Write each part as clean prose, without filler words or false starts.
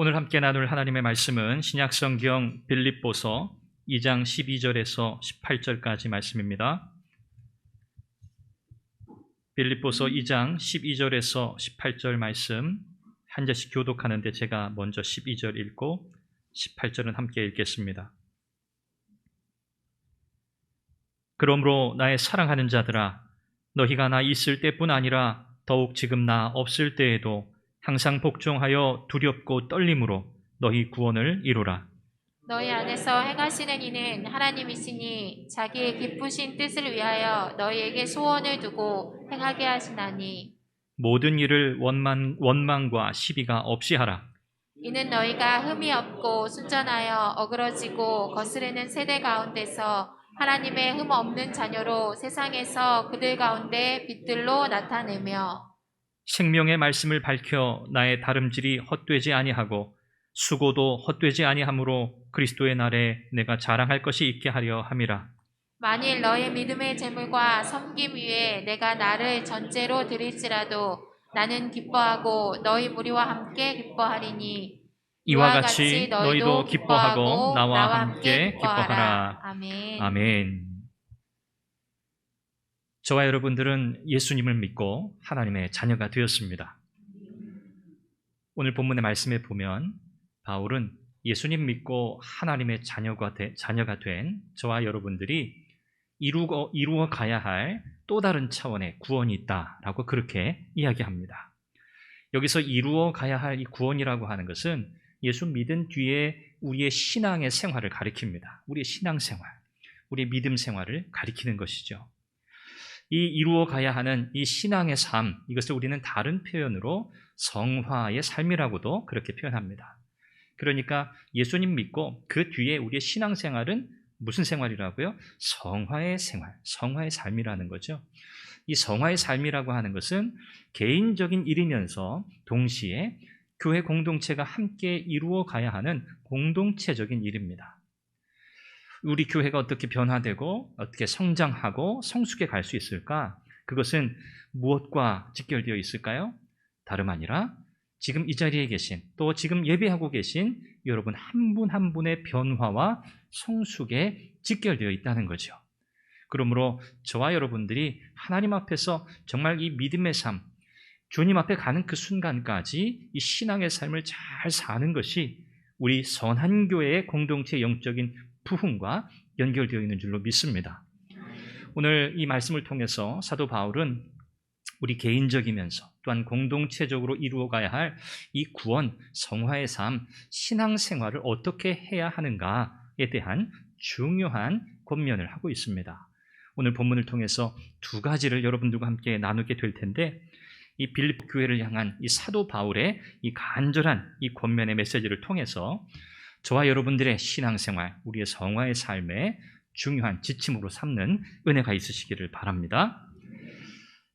오늘 함께 나눌 하나님의 말씀은 신약성경 빌립보서 2장 12절에서 18절까지 말씀입니다. 빌립보서 2장 12절에서 18절 말씀 한 절씩 교독하는데 제가 먼저 12절 읽고 18절은 함께 읽겠습니다. 그러므로 나의 사랑하는 자들아, 너희가 나 있을 때뿐 아니라 더욱 지금 나 없을 때에도 항상 복종하여 두렵고 떨림으로 너희 구원을 이루라. 너희 안에서 행하시는 이는 하나님이시니 자기의 기쁘신 뜻을 위하여 너희에게 소원을 두고 행하게 하시나니, 모든 일을 원망과 시비가 없이 하라. 이는 너희가 흠이 없고 순전하여 어그러지고 거스르는 세대 가운데서 하나님의 흠 없는 자녀로 세상에서 그들 가운데 빛들로 나타내며, 생명의 말씀을 밝혀 나의 다름질이 헛되지 아니하고 수고도 헛되지 아니하므로 그리스도의 날에 내가 자랑할 것이 있게 하려 함이라. 만일 너의 믿음의 재물과 섬김 위에 내가 나를 전제로 드릴지라도 나는 기뻐하고 너희 무리와 함께 기뻐하리니, 이와 같이 너희도 기뻐하고 나와 함께 기뻐하라. 아멘. 아멘. 저와 여러분들은 예수님을 믿고 하나님의 자녀가 되었습니다. 오늘 본문의 말씀에 보면 바울은 예수님 믿고 하나님의 자녀가 된 저와 여러분들이 이루어 가야 할 또 다른 차원의 구원이 있다라고 그렇게 이야기합니다. 여기서 이루어 가야 할 이 구원이라고 하는 것은 예수 믿은 뒤에 우리의 신앙의 생활을 가리킵니다. 우리의 신앙생활, 우리의 믿음 생활을 가리키는 것이죠. 이 이루어 가야 하는 이 신앙의 삶, 이것을 우리는 다른 표현으로 성화의 삶이라고도 그렇게 표현합니다. 그러니까 예수님 믿고 그 뒤에 우리의 신앙생활은 무슨 생활이라고요? 성화의 생활, 성화의 삶이라는 거죠. 이 성화의 삶이라고 하는 것은 개인적인 일이면서 동시에 교회 공동체가 함께 이루어 가야 하는 공동체적인 일입니다. 우리 교회가 어떻게 변화되고 어떻게 성장하고 성숙해 갈 수 있을까? 그것은 무엇과 직결되어 있을까요? 다름 아니라 지금 이 자리에 계신, 또 지금 예배하고 계신 여러분 한 분 한 분의 변화와 성숙에 직결되어 있다는 거죠. 그러므로 저와 여러분들이 하나님 앞에서 정말 이 믿음의 삶, 주님 앞에 가는 그 순간까지 이 신앙의 삶을 잘 사는 것이 우리 선한교회의 공동체 영적인 부흥과 연결되어 있는 줄로 믿습니다. 오늘 이 말씀을 통해서 사도 바울은 우리 개인적이면서 또한 공동체적으로 이루어가야 할 이 구원, 성화의 삶, 신앙생활을 어떻게 해야 하는가에 대한 중요한 권면을 하고 있습니다. 오늘 본문을 통해서 두 가지를 여러분들과 함께 나누게 될 텐데, 이 빌립보 교회를 향한 이 사도 바울의 이 간절한 이 권면의 메시지를 통해서 저와 여러분들의 신앙생활, 우리의 성화의 삶에 중요한 지침으로 삼는 은혜가 있으시기를 바랍니다.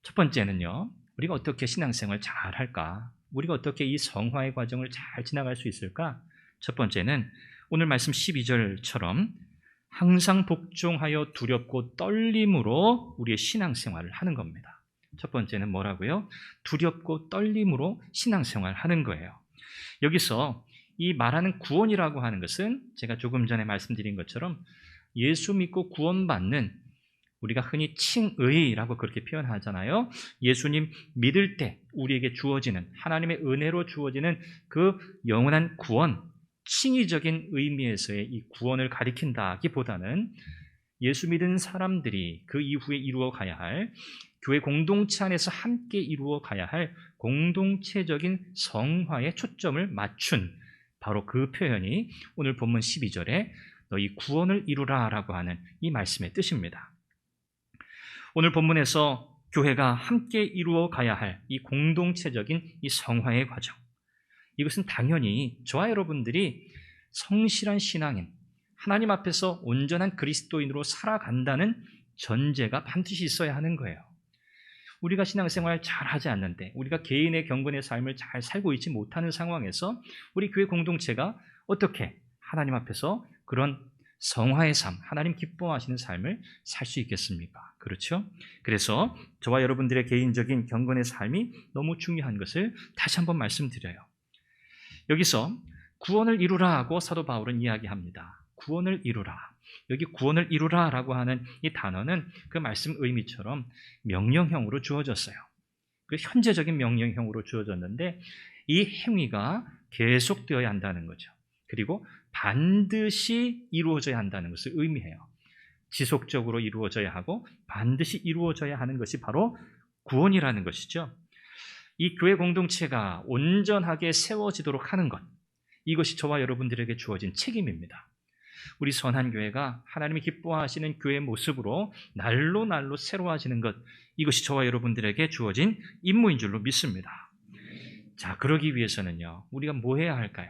첫 번째는요, 우리가 어떻게 신앙생활 잘 할까? 우리가 어떻게 이 성화의 과정을 잘 지나갈 수 있을까? 첫 번째는 오늘 말씀 12절처럼 항상 복종하여 두렵고 떨림으로 우리의 신앙생활을 하는 겁니다. 첫 번째는 뭐라고요? 두렵고 떨림으로 신앙생활을 하는 거예요. 여기서 이 말하는 구원이라고 하는 것은 제가 조금 전에 말씀드린 것처럼 예수 믿고 구원받는, 우리가 흔히 칭의라고 그렇게 표현하잖아요. 예수님 믿을 때 우리에게 주어지는, 하나님의 은혜로 주어지는 그 영원한 구원, 칭의적인 의미에서의 이 구원을 가리킨다기보다는 예수 믿은 사람들이 그 이후에 이루어 가야 할, 교회 공동체 안에서 함께 이루어 가야 할 공동체적인 성화에 초점을 맞춘 바로 그 표현이 오늘 본문 12절에 너희 구원을 이루라 라고 하는 이 말씀의 뜻입니다. 오늘 본문에서 교회가 함께 이루어 가야 할 이 공동체적인 이 성화의 과정, 이것은 당연히 저와 여러분들이 성실한 신앙인, 하나님 앞에서 온전한 그리스도인으로 살아간다는 전제가 반드시 있어야 하는 거예요. 우리가 신앙생활 잘 하지 않는데, 우리가 개인의 경건의 삶을 잘 살고 있지 못하는 상황에서 우리 교회 공동체가 어떻게 하나님 앞에서 그런 성화의 삶, 하나님 기뻐하시는 삶을 살 수 있겠습니까? 그렇죠? 그래서 저와 여러분들의 개인적인 경건의 삶이 너무 중요한 것을 다시 한번 말씀드려요. 여기서 구원을 이루라고 사도 바울은 이야기합니다. 구원을 이루라. 여기 구원을 이루라라고 하는 이 단어는 그 말씀 의미처럼 명령형으로 주어졌어요. 그 현재적인 명령형으로 주어졌는데 이 행위가 계속되어야 한다는 거죠. 그리고 반드시 이루어져야 한다는 것을 의미해요. 지속적으로 이루어져야 하고 반드시 이루어져야 하는 것이 바로 구원이라는 것이죠. 이 교회 공동체가 온전하게 세워지도록 하는 것, 이것이 저와 여러분들에게 주어진 책임입니다. 우리 선한교회가 하나님이 기뻐하시는 교회의 모습으로 날로 날로 새로워지는 것, 이것이 저와 여러분들에게 주어진 임무인 줄로 믿습니다. 자, 그러기 위해서는요, 우리가 뭐 해야 할까요?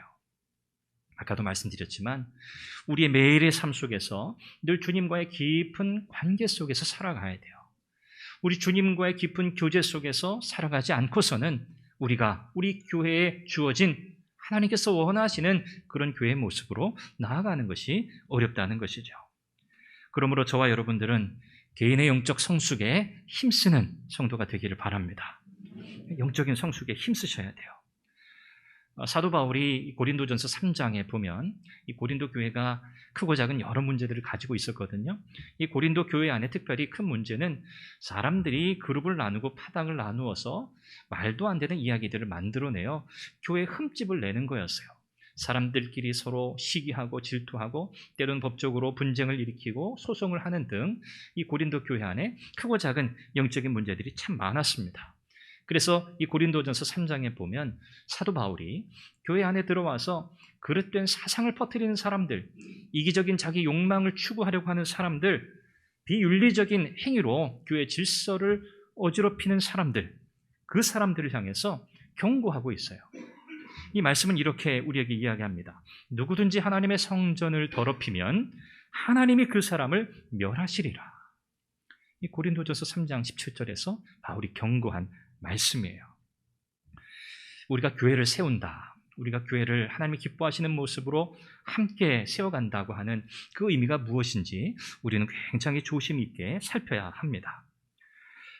아까도 말씀드렸지만 우리의 매일의 삶 속에서 늘 주님과의 깊은 관계 속에서 살아가야 돼요. 우리 주님과의 깊은 교제 속에서 살아가지 않고서는 우리가 우리 교회에 주어진 하나님께서 원하시는 그런 교회의 모습으로 나아가는 것이 어렵다는 것이죠. 그러므로 저와 여러분들은 개인의 영적 성숙에 힘쓰는 성도가 되기를 바랍니다. 영적인 성숙에 힘쓰셔야 돼요. 사도 바울이 고린도전서 3장에 보면 이 고린도 교회가 크고 작은 여러 문제들을 가지고 있었거든요. 이 고린도 교회 안에 특별히 큰 문제는 사람들이 그룹을 나누고 파당을 나누어서 말도 안 되는 이야기들을 만들어내어 교회에 흠집을 내는 거였어요. 사람들끼리 서로 시기하고 질투하고 때로는 법적으로 분쟁을 일으키고 소송을 하는 등 이 고린도 교회 안에 크고 작은 영적인 문제들이 참 많았습니다. 그래서 이 고린도전서 3장에 보면 사도 바울이 교회 안에 들어와서 그릇된 사상을 퍼뜨리는 사람들, 이기적인 자기 욕망을 추구하려고 하는 사람들, 비윤리적인 행위로 교회 질서를 어지럽히는 사람들, 그 사람들을 향해서 경고하고 있어요. 이 말씀은 이렇게 우리에게 이야기합니다. 누구든지 하나님의 성전을 더럽히면 하나님이 그 사람을 멸하시리라. 이 고린도전서 3장 17절에서 바울이 경고한 말씀이에요. 우리가 교회를 세운다, 우리가 교회를 하나님이 기뻐하시는 모습으로 함께 세워간다고 하는 그 의미가 무엇인지 우리는 굉장히 조심 있게 살펴야 합니다.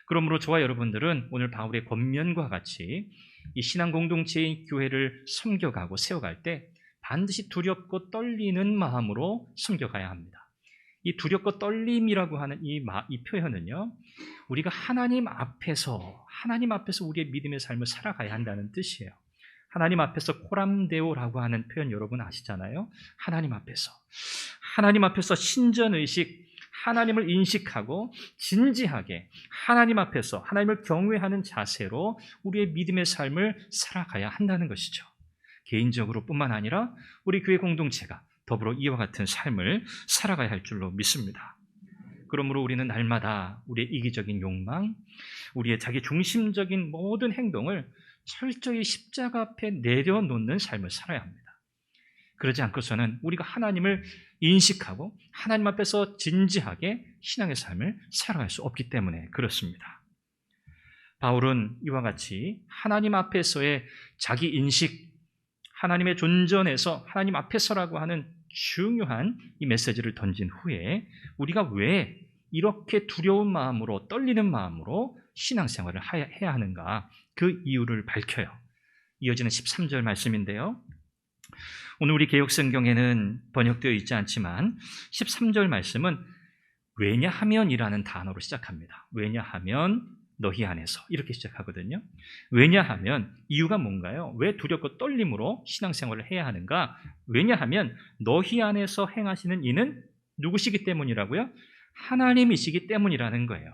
그러므로 저와 여러분들은 오늘 바울의 권면과 같이 이 신앙 공동체의 교회를 섬겨가고 세워갈 때 반드시 두렵고 떨리는 마음으로 섬겨가야 합니다. 이 두렵고 떨림이라고 하는 이 표현은요, 우리가 하나님 앞에서 우리의 믿음의 삶을 살아가야 한다는 뜻이에요. 하나님 앞에서 코람데오라고 하는 표현 여러분 아시잖아요. 하나님 앞에서 신전의식, 하나님을 인식하고 진지하게 하나님 앞에서 하나님을 경외하는 자세로 우리의 믿음의 삶을 살아가야 한다는 것이죠. 개인적으로 뿐만 아니라 우리 교회 공동체가 더불어 이와 같은 삶을 살아가야 할 줄로 믿습니다. 그러므로 우리는 날마다 우리의 이기적인 욕망, 우리의 자기 중심적인 모든 행동을 철저히 십자가 앞에 내려놓는 삶을 살아야 합니다. 그러지 않고서는 우리가 하나님을 인식하고 하나님 앞에서 진지하게 신앙의 삶을 살아갈 수 없기 때문에 그렇습니다. 바울은 이와 같이 하나님 앞에서의 자기 인식, 하나님의 존전에서 하나님 앞에서라고 하는 중요한 이 메시지를 던진 후에 우리가 왜 이렇게 두려운 마음으로 떨리는 마음으로 신앙생활을 해야 하는가, 그 이유를 밝혀요. 이어지는 13절 말씀인데요. 오늘 우리 개역성경에는 번역되어 있지 않지만 13절 말씀은 왜냐하면이라는 단어로 시작합니다. 왜냐하면 너희 안에서 이렇게 시작하거든요. 왜냐하면 이유가 뭔가요? 왜 두렵고 떨림으로 신앙생활을 해야 하는가? 왜냐하면 너희 안에서 행하시는 이는 누구시기 때문이라고요? 하나님이시기 때문이라는 거예요.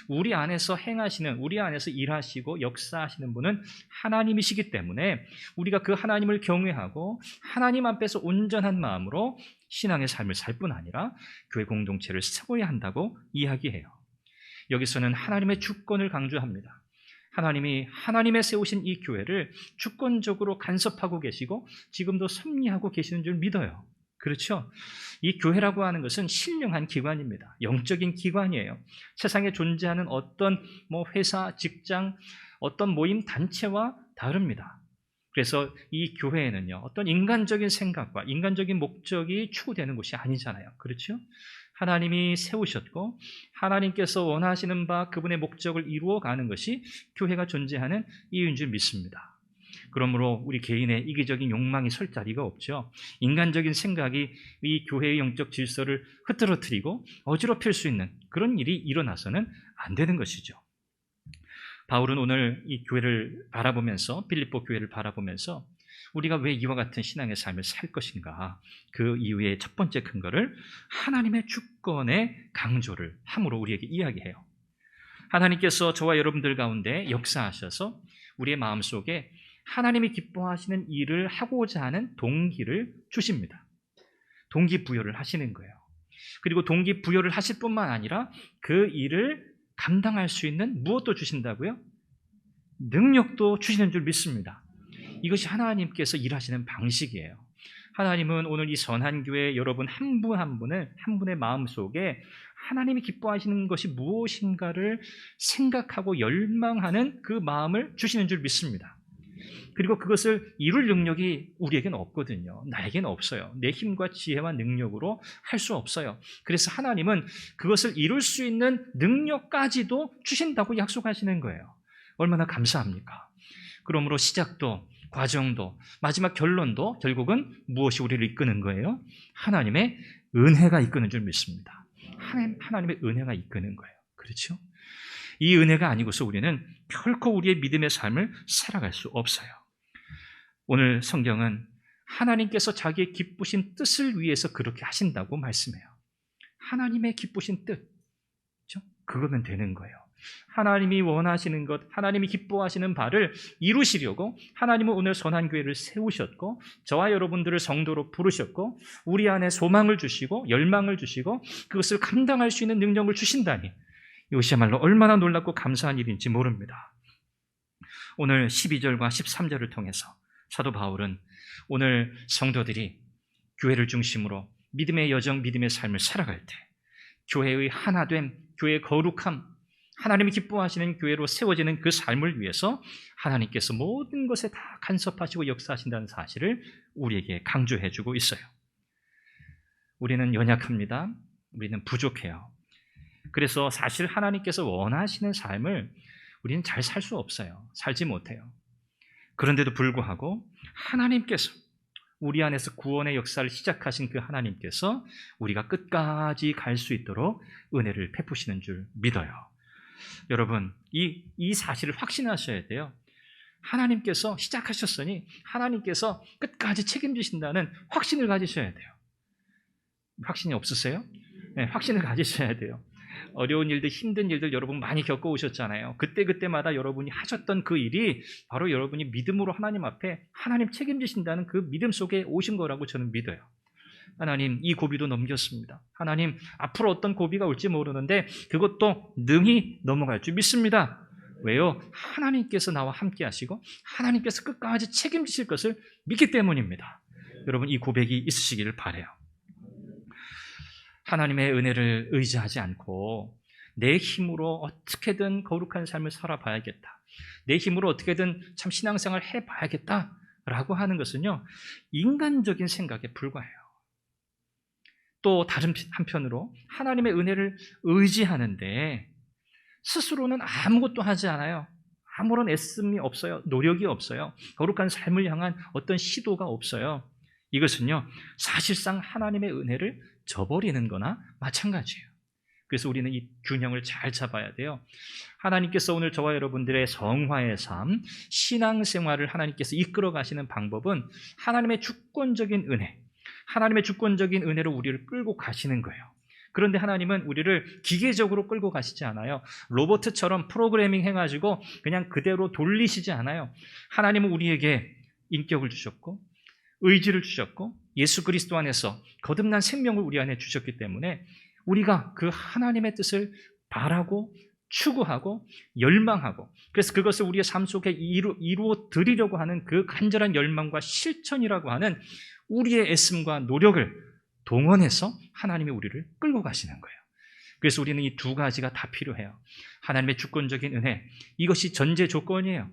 우리 안에서 행하시는, 우리 안에서 일하시고 역사하시는 분은 하나님이시기 때문에 우리가 그 하나님을 경외하고 하나님 앞에서 온전한 마음으로 신앙의 삶을 살 뿐 아니라 교회 공동체를 세워야 한다고 이야기해요. 여기서는 하나님의 주권을 강조합니다. 하나님이 하나님의 세우신 이 교회를 주권적으로 간섭하고 계시고 지금도 섭리하고 계시는 줄 믿어요. 그렇죠? 이 교회라고 하는 것은 신령한 기관입니다. 영적인 기관이에요. 세상에 존재하는 어떤 회사, 직장, 어떤 모임, 단체와 다릅니다. 그래서 이 교회에는요, 어떤 인간적인 생각과 인간적인 목적이 추구되는 것이 아니잖아요. 그렇죠? 하나님이 세우셨고 하나님께서 원하시는 바 그분의 목적을 이루어가는 것이 교회가 존재하는 이유인 줄 믿습니다. 그러므로 우리 개인의 이기적인 욕망이 설 자리가 없죠. 인간적인 생각이 이 교회의 영적 질서를 흐트러뜨리고 어지럽힐 수 있는 그런 일이 일어나서는 안 되는 것이죠. 바울은 오늘 이 교회를 바라보면서, 빌립보 교회를 바라보면서 우리가 왜 이와 같은 신앙의 삶을 살 것인가, 그 이유의 첫 번째 근거를 하나님의 주권의 강조를 함으로 우리에게 이야기해요. 하나님께서 저와 여러분들 가운데 역사하셔서 우리의 마음속에 하나님이 기뻐하시는 일을 하고자 하는 동기를 주십니다. 동기부여를 하시는 거예요. 그리고 동기부여를 하실 뿐만 아니라 그 일을 감당할 수 있는 무엇도 주신다고요? 능력도 주시는 줄 믿습니다. 이것이 하나님께서 일하시는 방식이에요. 하나님은 오늘 이 선한 교회 여러분 한 분 한 분의 마음속에 하나님이 기뻐하시는 것이 무엇인가를 생각하고 열망하는 그 마음을 주시는 줄 믿습니다. 그리고 그것을 이룰 능력이 우리에게는 없거든요. 나에게는 없어요. 내 힘과 지혜와 능력으로 할 수 없어요. 그래서 하나님은 그것을 이룰 수 있는 능력까지도 주신다고 약속하시는 거예요. 얼마나 감사합니까? 그러므로 시작도, 과정도, 마지막 결론도 결국은 무엇이 우리를 이끄는 거예요? 하나님의 은혜가 이끄는 줄 믿습니다. 하나님의 은혜가 이끄는 거예요. 그렇죠? 이 은혜가 아니고서 우리는 결코 우리의 믿음의 삶을 살아갈 수 없어요. 오늘 성경은 하나님께서 자기의 기쁘신 뜻을 위해서 그렇게 하신다고 말씀해요. 하나님의 기쁘신 뜻, 그렇죠? 그거면 되는 거예요. 하나님이 원하시는 것, 하나님이 기뻐하시는 바를 이루시려고 하나님은 오늘 선한 교회를 세우셨고 저와 여러분들을 성도로 부르셨고 우리 안에 소망을 주시고 열망을 주시고 그것을 감당할 수 있는 능력을 주신다니 이것이야말로 얼마나 놀랍고 감사한 일인지 모릅니다. 오늘 12절과 13절을 통해서 사도 바울은 오늘 성도들이 교회를 중심으로 믿음의 여정, 믿음의 삶을 살아갈 때 교회의 하나됨, 교회의 거룩함, 하나님이 기뻐하시는 교회로 세워지는 그 삶을 위해서 하나님께서 모든 것에 다 간섭하시고 역사하신다는 사실을 우리에게 강조해주고 있어요. 우리는 연약합니다. 우리는 부족해요. 그래서 사실 하나님께서 원하시는 삶을 우리는 잘 살 수 없어요. 살지 못해요. 그런데도 불구하고 하나님께서 우리 안에서 구원의 역사를 시작하신 그 하나님께서 우리가 끝까지 갈 수 있도록 은혜를 베푸시는 줄 믿어요. 여러분, 이 사실을 확신하셔야 돼요. 하나님께서 시작하셨으니 하나님께서 끝까지 책임지신다는 확신을 가지셔야 돼요. 확신이 없으세요? 네, 확신을 가지셔야 돼요. 어려운 일들, 힘든 일들 여러분 많이 겪어오셨잖아요. 그때마다 여러분이 하셨던 그 일이 바로 여러분이 믿음으로 하나님 앞에 하나님 책임지신다는 그 믿음 속에 오신 거라고 저는 믿어요. 하나님, 이 고비도 넘겼습니다. 하나님, 앞으로 어떤 고비가 올지 모르는데 그것도 능히 넘어갈 줄 믿습니다. 왜요? 하나님께서 나와 함께 하시고 하나님께서 끝까지 책임지실 것을 믿기 때문입니다. 여러분, 이 고백이 있으시기를 바라요. 하나님의 은혜를 의지하지 않고 내 힘으로 어떻게든 거룩한 삶을 살아봐야겠다, 내 힘으로 어떻게든 참 신앙생활을 해봐야겠다라고 하는 것은요, 인간적인 생각에 불과해요. 또 다른 한편으로 하나님의 은혜를 의지하는데 스스로는 아무것도 하지 않아요. 아무런 애씀이 없어요. 노력이 없어요. 거룩한 삶을 향한 어떤 시도가 없어요. 이것은요, 사실상 하나님의 은혜를 저버리는 거나 마찬가지예요. 그래서 우리는 이 균형을 잘 잡아야 돼요. 하나님께서 오늘 저와 여러분들의 성화의 삶, 신앙생활을 하나님께서 이끌어 가시는 방법은 하나님의 주권적인 은혜, 하나님의 주권적인 은혜로 우리를 끌고 가시는 거예요. 그런데 하나님은 우리를 기계적으로 끌고 가시지 않아요. 로봇처럼 프로그래밍 해가지고 그냥 그대로 돌리시지 않아요. 하나님은 우리에게 인격을 주셨고 의지를 주셨고 예수 그리스도 안에서 거듭난 생명을 우리 안에 주셨기 때문에 우리가 그 하나님의 뜻을 바라고 추구하고 열망하고, 그래서 그것을 우리의 삶 속에 이루어 드리려고 하는 그 간절한 열망과 실천이라고 하는 우리의 애씀과 노력을 동원해서 하나님이 우리를 끌고 가시는 거예요. 그래서 우리는 이 두 가지가 다 필요해요. 하나님의 주권적인 은혜, 이것이 전제 조건이에요.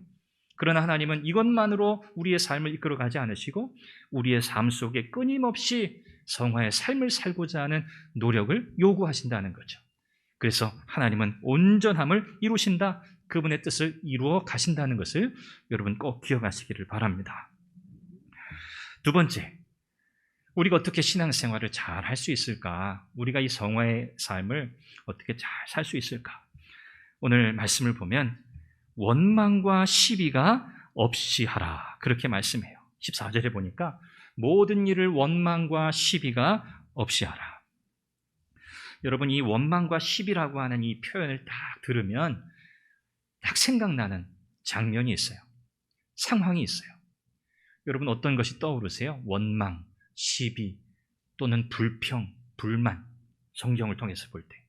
그러나 하나님은 이것만으로 우리의 삶을 이끌어가지 않으시고 우리의 삶 속에 끊임없이 성화의 삶을 살고자 하는 노력을 요구하신다는 거죠. 그래서 하나님은 온전함을 이루신다, 그분의 뜻을 이루어 가신다는 것을 여러분 꼭 기억하시기를 바랍니다. 두 번째, 우리가 어떻게 신앙생활을 잘 할 수 있을까? 우리가 이 성화의 삶을 어떻게 잘 살 수 있을까? 오늘 말씀을 보면 원망과 시비가 없이 하라, 그렇게 말씀해요. 14절에 보니까 모든 일을 원망과 시비가 없이 하라. 여러분, 이 원망과 시비라고 하는 이 표현을 딱 들으면 딱 생각나는 장면이 있어요. 상황이 있어요. 여러분, 어떤 것이 떠오르세요? 원망, 시비 또는 불평, 불만. 성경을 통해서 볼 때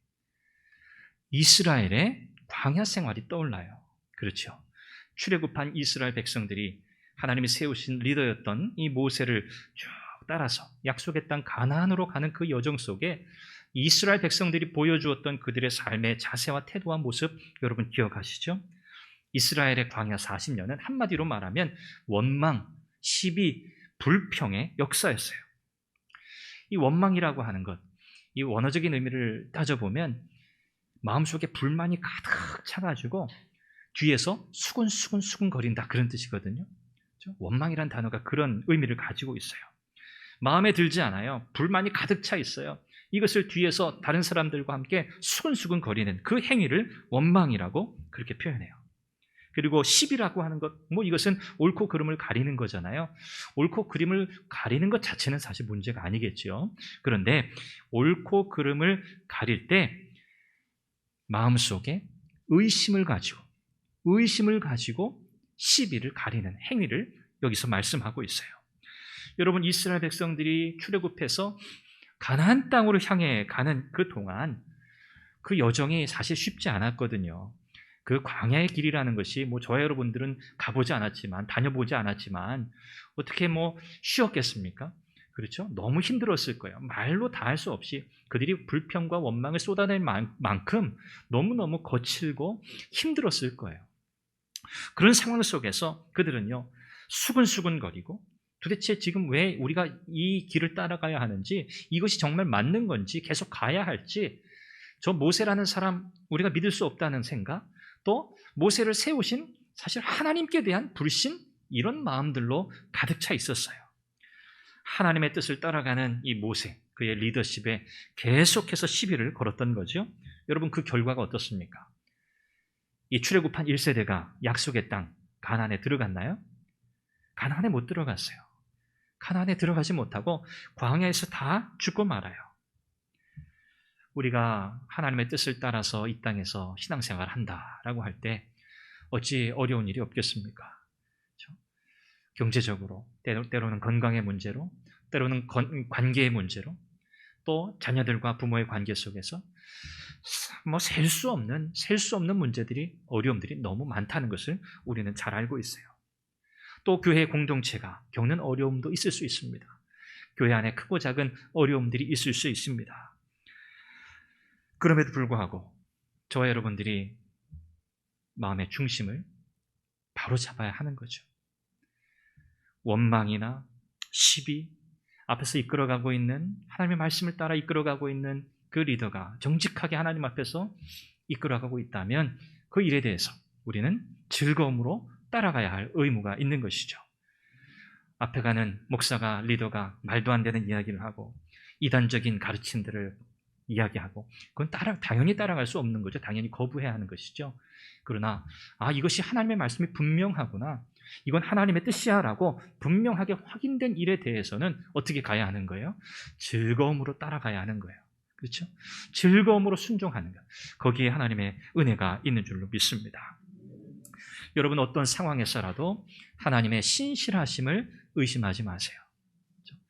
이스라엘의 광야 생활이 떠올라요. 그렇죠. 출애굽한 이스라엘 백성들이 하나님이 세우신 리더였던 이 모세를 쭉 따라서 약속의 땅 가나안으로 가는 그 여정 속에 이스라엘 백성들이 보여주었던 그들의 삶의 자세와 태도와 모습, 여러분 기억하시죠? 이스라엘의 광야 40년은 한마디로 말하면 원망, 시비, 불평의 역사였어요. 이 원망이라고 하는 것, 이 원어적인 의미를 따져보면 마음속에 불만이 가득 차가지고 뒤에서 수근수근 거린다, 그런 뜻이거든요. 원망이란 단어가 그런 의미를 가지고 있어요. 마음에 들지 않아요. 불만이 가득 차 있어요. 이것을 뒤에서 다른 사람들과 함께 수근수근 거리는 그 행위를 원망이라고 그렇게 표현해요. 그리고 시비라고 하는 것, 이것은 옳고 그름을 가리는 거잖아요. 옳고 그름을 가리는 것 자체는 사실 문제가 아니겠죠. 그런데 옳고 그름을 가릴 때 마음속에 의심을 가지고 시비를 가리는 행위를 여기서 말씀하고 있어요. 여러분, 이스라엘 백성들이 출애굽해서 가나안 땅으로 향해 가는 그 동안 그 여정이 사실 쉽지 않았거든요. 그 광야의 길이라는 것이 저와 여러분들은 가보지 않았지만, 다녀보지 않았지만 어떻게 쉬웠겠습니까? 그렇죠? 너무 힘들었을 거예요. 말로 다 할 수 없이 그들이 불평과 원망을 쏟아낼 만큼 너무너무 거칠고 힘들었을 거예요. 그런 상황 속에서 그들은요, 수근수근거리고 도대체 지금 왜 우리가 이 길을 따라가야 하는지, 이것이 정말 맞는 건지, 계속 가야 할지, 저 모세라는 사람 우리가 믿을 수 없다는 생각, 또 모세를 세우신 사실 하나님께 대한 불신, 이런 마음들로 가득 차 있었어요. 하나님의 뜻을 따라가는 이 모세, 그의 리더십에 계속해서 시비를 걸었던 거죠. 여러분, 그 결과가 어떻습니까? 이 출애굽한 1세대가 약속의 땅 가나안에 들어갔나요? 가나안에 못 들어갔어요. 가나안에 들어가지 못하고 광야에서 다 죽고 말아요. 우리가 하나님의 뜻을 따라서 이 땅에서 신앙생활을 한다라고 할 때 어찌 어려운 일이 없겠습니까? 그렇죠? 경제적으로, 때로는 건강의 문제로, 때로는 관계의 문제로, 또 자녀들과 부모의 관계 속에서 셀 수 없는 문제들이, 어려움들이 너무 많다는 것을 우리는 잘 알고 있어요. 또 교회 공동체가 겪는 어려움도 있을 수 있습니다. 교회 안에 크고 작은 어려움들이 있을 수 있습니다. 그럼에도 불구하고 저와 여러분들이 마음의 중심을 바로 잡아야 하는 거죠. 원망이나 시비, 앞에서 이끌어가고 있는, 하나님의 말씀을 따라 이끌어가고 있는 그 리더가 정직하게 하나님 앞에서 이끌어가고 있다면 그 일에 대해서 우리는 즐거움으로 따라가야 할 의무가 있는 것이죠. 앞에 가는 목사가, 리더가 말도 안 되는 이야기를 하고 이단적인 가르침들을 이야기하고, 그건 당연히 따라갈 수 없는 거죠. 당연히 거부해야 하는 것이죠. 그러나 이것이 하나님의 말씀이 분명하구나, 이건 하나님의 뜻이야 라고 분명하게 확인된 일에 대해서는 어떻게 가야 하는 거예요? 즐거움으로 따라가야 하는 거예요. 그렇죠? 즐거움으로 순종하는 것, 거기에 하나님의 은혜가 있는 줄로 믿습니다. 여러분, 어떤 상황에서라도 하나님의 신실하심을 의심하지 마세요. 그렇죠?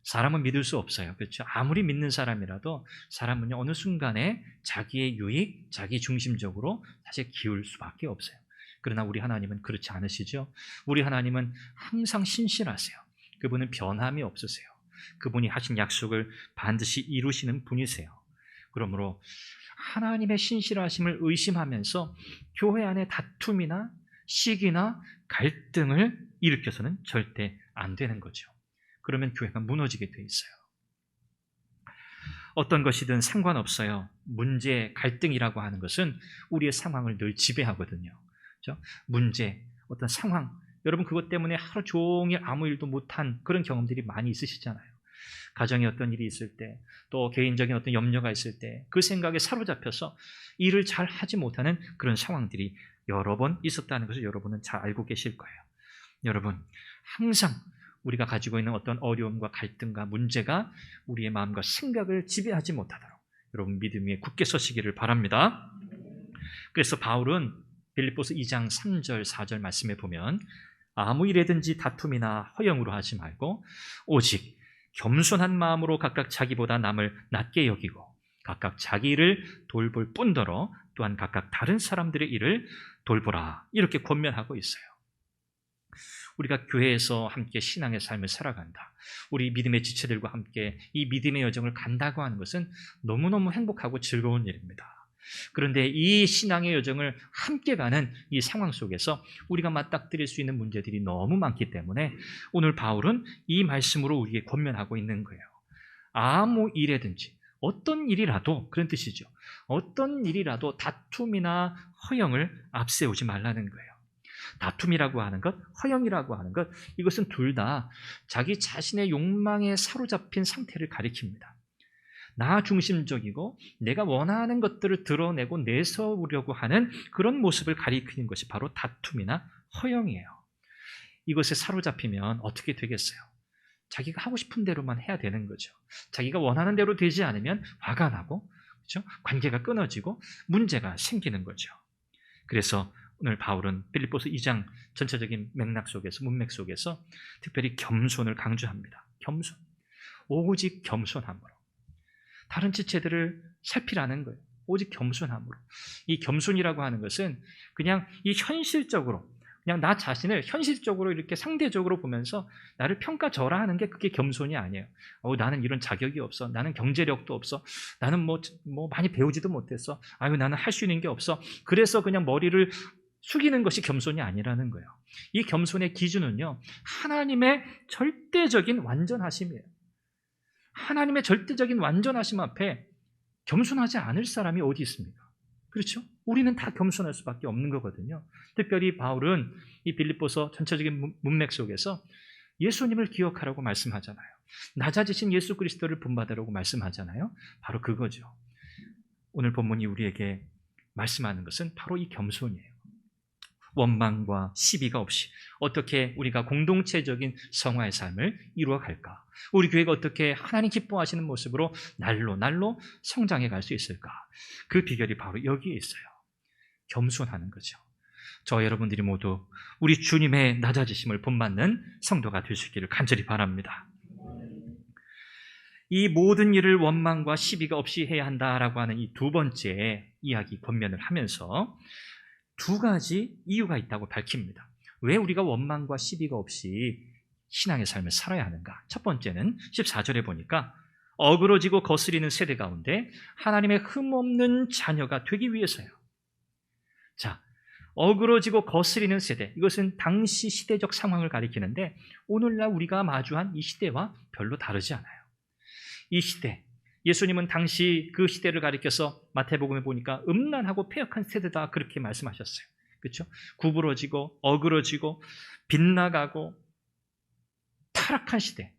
사람은 믿을 수 없어요. 그렇죠? 아무리 믿는 사람이라도 사람은요, 어느 순간에 자기의 유익, 자기 중심적으로 사실 기울 수밖에 없어요. 그러나 우리 하나님은 그렇지 않으시죠? 우리 하나님은 항상 신실하세요. 그분은 변함이 없으세요. 그분이 하신 약속을 반드시 이루시는 분이세요. 그러므로 하나님의 신실하심을 의심하면서 교회 안에 다툼이나 시기나 갈등을 일으켜서는 절대 안 되는 거죠. 그러면 교회가 무너지게 돼 있어요. 어떤 것이든 상관없어요. 문제, 갈등이라고 하는 것은 우리의 상황을 늘 지배하거든요. 그렇죠? 문제, 어떤 상황, 여러분 그것 때문에 하루 종일 아무 일도 못한 그런 경험들이 많이 있으시잖아요. 가정에 어떤 일이 있을 때, 또 개인적인 어떤 염려가 있을 때 그 생각에 사로잡혀서 일을 잘 하지 못하는 그런 상황들이 여러 번 있었다는 것을 여러분은 잘 알고 계실 거예요. 여러분, 항상 우리가 가지고 있는 어떤 어려움과 갈등과 문제가 우리의 마음과 생각을 지배하지 못하도록 여러분 믿음 위에 굳게 서시기를 바랍니다. 그래서 바울은 빌립보서 2장 3절 4절 말씀에 보면 아무 일에든지 다툼이나 허영으로 하지 말고 오직 겸손한 마음으로 각각 자기보다 남을 낮게 여기고 각각 자기 일을 돌볼 뿐더러 또한 각각 다른 사람들의 일을 돌보라, 이렇게 권면하고 있어요. 우리가 교회에서 함께 신앙의 삶을 살아간다, 우리 믿음의 지체들과 함께 이 믿음의 여정을 간다고 하는 것은 너무너무 행복하고 즐거운 일입니다. 그런데 이 신앙의 여정을 함께 가는 이 상황 속에서 우리가 맞닥뜨릴 수 있는 문제들이 너무 많기 때문에 오늘 바울은 이 말씀으로 우리에게 권면하고 있는 거예요. 아무 일에든지, 어떤 일이라도, 그런 뜻이죠. 어떤 일이라도 다툼이나 허영을 앞세우지 말라는 거예요. 다툼이라고 하는 것, 허영이라고 하는 것, 이것은 둘 다 자기 자신의 욕망에 사로잡힌 상태를 가리킵니다. 나 중심적이고 내가 원하는 것들을 드러내고 내세우려고 하는 그런 모습을 가리키는 것이 바로 다툼이나 허영이에요. 이것에 사로잡히면 어떻게 되겠어요? 자기가 하고 싶은 대로만 해야 되는 거죠. 자기가 원하는 대로 되지 않으면 화가 나고, 그렇죠? 관계가 끊어지고 문제가 생기는 거죠. 그래서 오늘 바울은 빌립보서 2장 전체적인 맥락 속에서, 문맥 속에서 특별히 겸손을 강조합니다. 겸손, 오직 겸손함으로 다른 지체들을 살피라는 거예요. 오직 겸손함으로. 이 겸손이라고 하는 것은 그냥 이 현실적으로, 그냥 나 자신을 현실적으로 이렇게 상대적으로 보면서 나를 평가절하하는 게 그게 겸손이 아니에요. 나는 이런 자격이 없어. 나는 경제력도 없어. 나는 뭐 많이 배우지도 못했어. 나는 할 수 있는 게 없어. 그래서 그냥 머리를 숙이는 것이 겸손이 아니라는 거예요. 이 겸손의 기준은요, 하나님의 절대적인 완전하심이에요. 하나님의 절대적인 완전하심 앞에 겸손하지 않을 사람이 어디 있습니까? 그렇죠? 우리는 다 겸손할 수밖에 없는 거거든요. 특별히 바울은 이 빌립보서 전체적인 문맥 속에서 예수님을 기억하라고 말씀하잖아요. 낮아지신 예수 그리스도를 본받으라고 말씀하잖아요. 바로 그거죠. 오늘 본문이 우리에게 말씀하는 것은 바로 이 겸손이에요. 원망과 시비가 없이 어떻게 우리가 공동체적인 성화의 삶을 이루어갈까? 우리 교회가 어떻게 하나님 기뻐하시는 모습으로 날로 성장해 갈 수 있을까? 그 비결이 바로 여기에 있어요. 겸손하는 거죠. 저 여러분들이 모두 우리 주님의 낮아지심을 본받는 성도가 될 수 있기를 간절히 바랍니다. 이 모든 일을 원망과 시비가 없이 해야 한다라고 하는 이 두 번째 이야기 권면을 하면서 두 가지 이유가 있다고 밝힙니다. 왜 우리가 원망과 시비가 없이 신앙의 삶을 살아야 하는가? 첫 번째는 14절에 보니까 어그러지고 거스리는 세대 가운데 하나님의 흠없는 자녀가 되기 위해서요. 자, 어그러지고 거스리는 세대, 이것은 당시 시대적 상황을 가리키는데 오늘날 우리가 마주한 이 시대와 별로 다르지 않아요. 이 시대, 예수님은 당시 그 시대를 가리켜서 마태복음에 보니까 음란하고 패역한 세대다, 그렇게 말씀하셨어요. 그렇죠? 구부러지고 어그러지고 빗나가고 타락한 시대,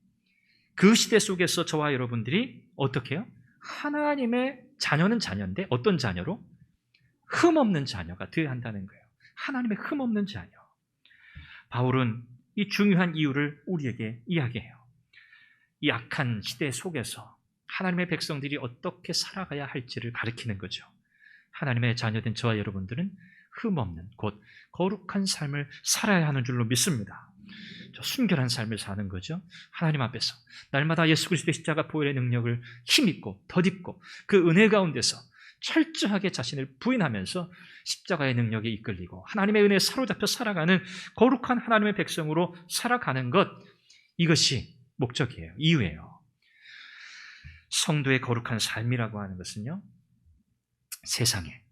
그 시대 속에서 저와 여러분들이 어떻게 해요? 하나님의 자녀는 자녀인데 어떤 자녀로? 흠없는 자녀가 되어야 한다는 거예요. 하나님의 흠없는 자녀. 바울은 이 중요한 이유를 우리에게 이야기해요. 이 악한 시대 속에서 하나님의 백성들이 어떻게 살아가야 할지를 가리키는 거죠. 하나님의 자녀된 저와 여러분들은 흠없는, 곧 거룩한 삶을 살아야 하는 줄로 믿습니다. 순결한 삶을 사는 거죠. 하나님 앞에서 날마다 예수 그리스도의 십자가 보혈의 능력을 힘입고 덧입고 그 은혜 가운데서 철저하게 자신을 부인하면서 십자가의 능력에 이끌리고 하나님의 은혜에 사로잡혀 살아가는 거룩한 하나님의 백성으로 살아가는 것, 이것이 목적이에요. 이유예요. 성도의 거룩한 삶이라고 하는 것은요, 세상에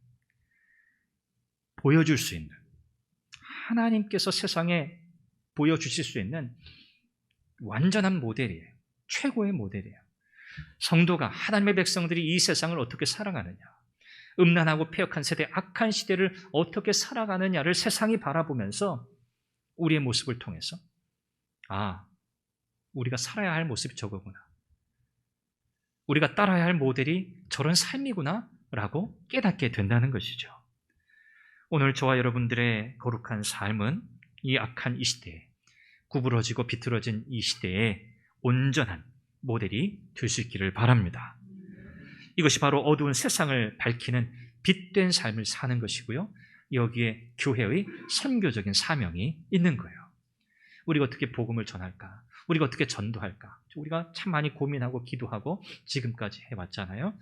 보여줄 수 있는, 하나님께서 세상에 보여주실 수 있는 완전한 모델이에요. 최고의 모델이에요. 성도가, 하나님의 백성들이 이 세상을 어떻게 살아가느냐, 음란하고 패역한 세대, 악한 시대를 어떻게 살아가느냐를 세상이 바라보면서 우리의 모습을 통해서 우리가 살아야 할 모습이 저거구나, 우리가 따라야 할 모델이 저런 삶이구나 라고 깨닫게 된다는 것이죠. 오늘 저와 여러분들의 거룩한 삶은 이 악한 이 시대에, 구부러지고 비틀어진 이 시대에 온전한 모델이 될 수 있기를 바랍니다. 이것이 바로 어두운 세상을 밝히는 빛된 삶을 사는 것이고요, 여기에 교회의 선교적인 사명이 있는 거예요. 우리가 어떻게 복음을 전할까? 우리가 어떻게 전도할까? 우리가 참 많이 고민하고 기도하고 지금까지 해왔잖아요.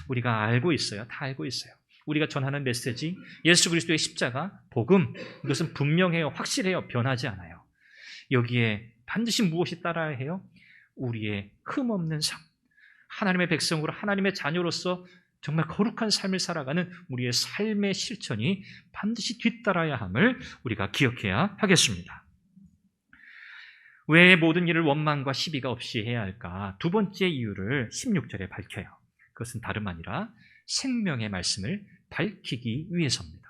우리가 알고 있어요. 다 알고 있어요. 우리가 전하는 메시지, 예수 그리스도의 십자가, 복음, 이것은 분명해요. 확실해요. 변하지 않아요. 여기에 반드시 무엇이 따라야 해요? 우리의 흠없는 삶, 하나님의 백성으로, 하나님의 자녀로서 정말 거룩한 삶을 살아가는 우리의 삶의 실천이 반드시 뒤따라야 함을 우리가 기억해야 하겠습니다. 왜 모든 일을 원망과 시비가 없이 해야 할까? 두 번째 이유를 16절에 밝혀요. 그것은 다름 아니라 생명의 말씀을 밝히기 위해서입니다.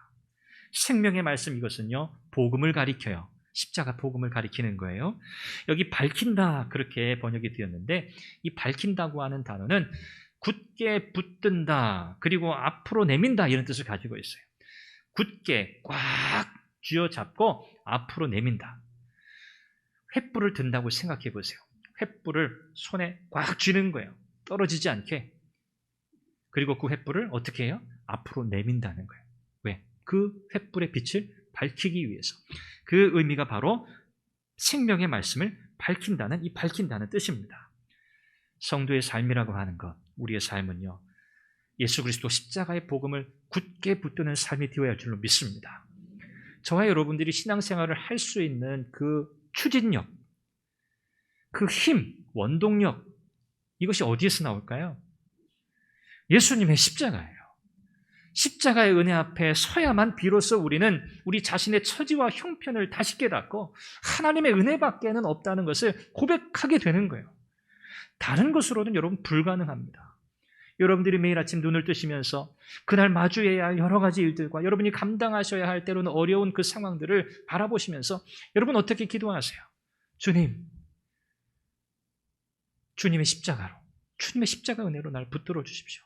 생명의 말씀, 이것은요, 복음을 가리켜요. 십자가 복음을 가리키는 거예요. 여기 밝힌다 그렇게 번역이 되었는데, 이 밝힌다고 하는 단어는 굳게 붙든다, 그리고 앞으로 내민다, 이런 뜻을 가지고 있어요. 굳게 꽉 쥐어잡고 앞으로 내민다. 횃불을 든다고 생각해 보세요. 횃불을 손에 꽉 쥐는 거예요. 떨어지지 않게. 그리고 그 횃불을 어떻게 해요? 앞으로 내민다는 거예요. 왜? 그 횃불의 빛을 밝히기 위해서. 그 의미가 바로 생명의 말씀을 밝힌다는, 이 밝힌다는 뜻입니다. 성도의 삶이라고 하는 것, 우리의 삶은요, 예수 그리스도 십자가의 복음을 굳게 붙드는 삶이 되어야 할 줄로 믿습니다. 저와 여러분들이 신앙생활을 할 수 있는 그 추진력, 그 힘, 원동력, 이것이 어디에서 나올까요? 예수님의 십자가예요. 십자가의 은혜 앞에 서야만 비로소 우리는 우리 자신의 처지와 형편을 다시 깨닫고 하나님의 은혜밖에는 없다는 것을 고백하게 되는 거예요. 다른 것으로는 여러분 불가능합니다. 여러분들이 매일 아침 눈을 뜨시면서 그날 마주해야 할 여러 가지 일들과 여러분이 감당하셔야 할 때로는 어려운 그 상황들을 바라보시면서 여러분 어떻게 기도하세요? 주님, 주님의 십자가로, 주님의 십자가 은혜로 날 붙들어 주십시오.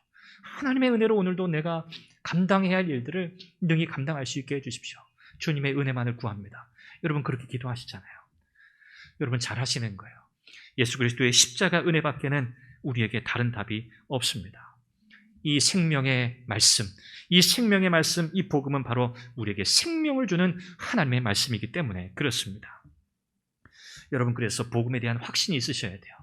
하나님의 은혜로 오늘도 내가 감당해야 할 일들을 능히 감당할 수 있게 해주십시오. 주님의 은혜만을 구합니다. 여러분 그렇게 기도하시잖아요. 여러분 잘하시는 거예요. 예수 그리스도의 십자가 은혜밖에는 우리에게 다른 답이 없습니다. 이 생명의 말씀, 이 생명의 말씀, 이 복음은 바로 우리에게 생명을 주는 하나님의 말씀이기 때문에 그렇습니다. 여러분 그래서 복음에 대한 확신이 있으셔야 돼요.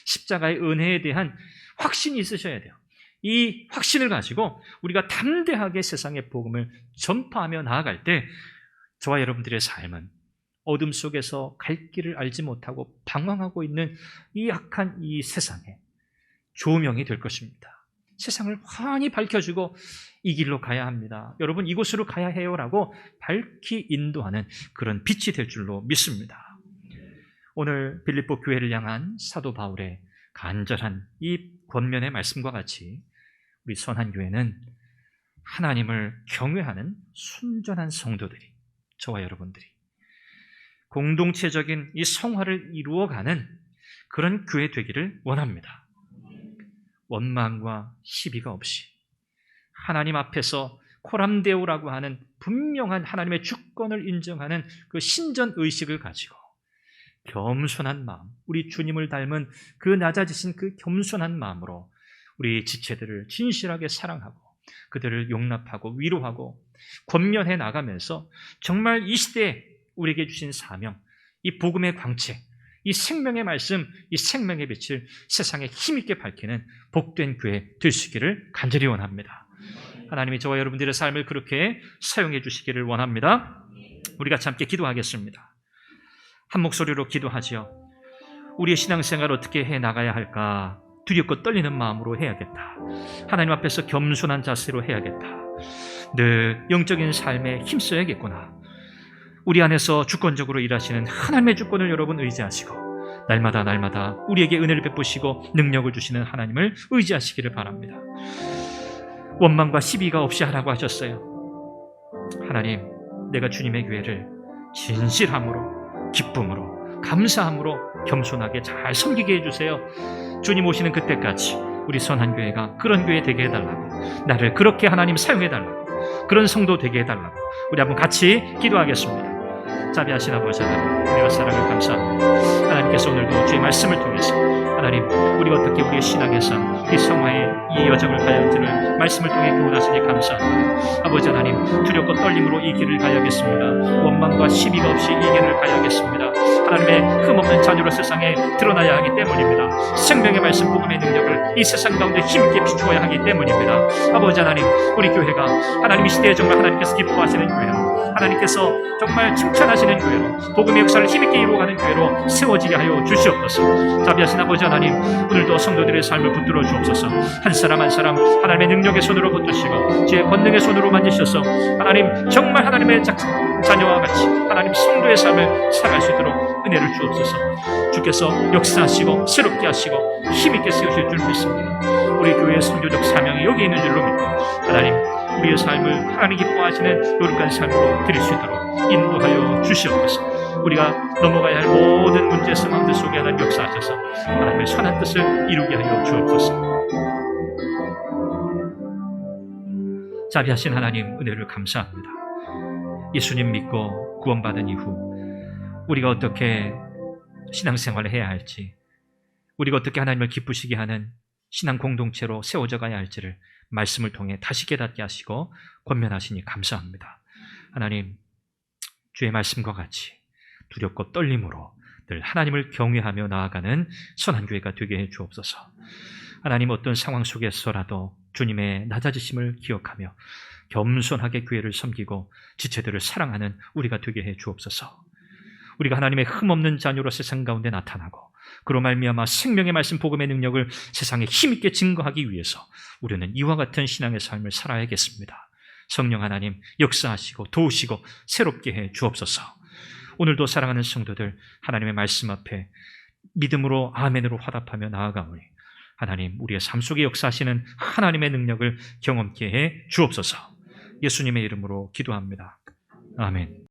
십자가의 은혜에 대한 확신이 있으셔야 돼요. 이 확신을 가지고 우리가 담대하게 세상의 복음을 전파하며 나아갈 때 저와 여러분들의 삶은 어둠 속에서 갈 길을 알지 못하고 방황하고 있는 이 악한 이 세상에 조명이 될 것입니다. 세상을 환히 밝혀주고 이 길로 가야 합니다. 여러분 이곳으로 가야 해요라고 밝히 인도하는 그런 빛이 될 줄로 믿습니다. 오늘 빌립보 교회를 향한 사도 바울의 간절한 이 권면의 말씀과 같이 우리 선한 교회는 하나님을 경외하는 순전한 성도들이, 저와 여러분들이 공동체적인 이 성화를 이루어가는 그런 교회 되기를 원합니다. 원망과 시비가 없이 하나님 앞에서 코람데오라고 하는 분명한 하나님의 주권을 인정하는 그 신전의식을 가지고 겸손한 마음, 우리 주님을 닮은 그 낮아지신 그 겸손한 마음으로 우리 지체들을 진실하게 사랑하고 그들을 용납하고 위로하고 권면해 나가면서 정말 이 시대에 우리에게 주신 사명, 이 복음의 광채, 이 생명의 말씀, 이 생명의 빛을 세상에 힘있게 밝히는 복된 교회 될 수 있기를 간절히 원합니다. 하나님이 저와 여러분들의 삶을 그렇게 사용해 주시기를 원합니다. 우리 같이 함께 기도하겠습니다. 한 목소리로 기도하지요. 우리의 신앙생활 어떻게 해 나가야 할까? 두렵고 떨리는 마음으로 해야겠다. 하나님 앞에서 겸손한 자세로 해야겠다. 늘 영적인 삶에 힘써야겠구나. 우리 안에서 주권적으로 일하시는 하나님의 주권을 여러분 의지하시고 날마다 우리에게 은혜를 베푸시고 능력을 주시는 하나님을 의지하시기를 바랍니다. 원망과 시비가 없이 하라고 하셨어요. 하나님, 내가 주님의 교회를 진실함으로, 기쁨으로, 감사함으로 겸손하게 잘 섬기게 해주세요. 주님 오시는 그때까지 우리 선한 교회가 그런 교회 되게 해달라고, 나를 그렇게 하나님 사용해달라고, 그런 성도 되게 해달라고 우리 한번 같이 기도하겠습니다. 자비하신 아버지 하나님, 우리와 사랑을 감사합니다. 하나님께서 오늘도 주의 말씀을 통해서 하나님, 우리가 어떻게 우리의 신앙의 삶, 이 성화의 이 여정을 가야 할지를 말씀을 통해 교훈하시니 감사합니다. 아버지 하나님, 두렵고 떨림으로 이 길을 가야겠습니다. 원망과 시비가 없이 이 길을 가야겠습니다. 하나님의 흠없는 자녀로 세상에 드러나야 하기 때문입니다. 생명의 말씀 복음의 능력을 이 세상 가운데 힘있게 비추어야 하기 때문입니다. 아버지 하나님, 우리 교회가 하나님 이 시대에 정말 하나님께서 기뻐하시는 교회로, 하나님께서 정말 칭찬하시는 교회로, 복음의 역사를 힘있게 이루어가는 교회로 세워지게 하여 주시옵소서. 자비하신 아버지 하나님, 오늘도 성도들의 삶을 붙들어 주옵소서. 한 사람 한 사람 하나님의 능력의 손으로 붙드시고 주의 권능의 손으로 만지셔서 하나님, 정말 하나님의 자녀와 같이 하나님 성도의 삶을 살아갈 수 있도록 은혜를 주옵소서. 주께서 역사하시고 새롭게 하시고 힘있게 세우실 줄 믿습니다. 우리 교회의 선교적 사명이 여기 있는 줄로 믿고 하나님, 우리의 삶을 하나님 기뻐하시는 요룩한 삶으로 드릴 수 있도록 인도하여 주시옵소서. 우리가 넘어가야 할 모든 문제에서 마음들 속에 하나님 역사하셔서 하나님의 선한 뜻을 이루게 하여 주옵소서. 자비하신 하나님, 은혜를 감사합니다. 예수님 믿고 구원받은 이후 우리가 어떻게 신앙생활을 해야 할지, 우리가 어떻게 하나님을 기쁘시게 하는 신앙 공동체로 세워져 가야 할지를 말씀을 통해 다시 깨닫게 하시고 권면하시니 감사합니다. 하나님, 주의 말씀과 같이 두렵고 떨림으로 늘 하나님을 경외하며 나아가는 선한 교회가 되게 해 주옵소서. 하나님, 어떤 상황 속에서라도 주님의 낮아지심을 기억하며 겸손하게 교회를 섬기고 지체들을 사랑하는 우리가 되게 해 주옵소서. 우리가 하나님의 흠없는 자녀로 세상 가운데 나타나고 그로 말미암아 생명의 말씀 복음의 능력을 세상에 힘있게 증거하기 위해서 우리는 이와 같은 신앙의 삶을 살아야겠습니다. 성령 하나님, 역사하시고 도우시고 새롭게 해 주옵소서. 오늘도 사랑하는 성도들, 하나님의 말씀 앞에 믿음으로 아멘으로 화답하며 나아가오니 하나님, 우리의 삶 속에 역사하시는 하나님의 능력을 경험케 해 주옵소서. 예수님의 이름으로 기도합니다. 아멘.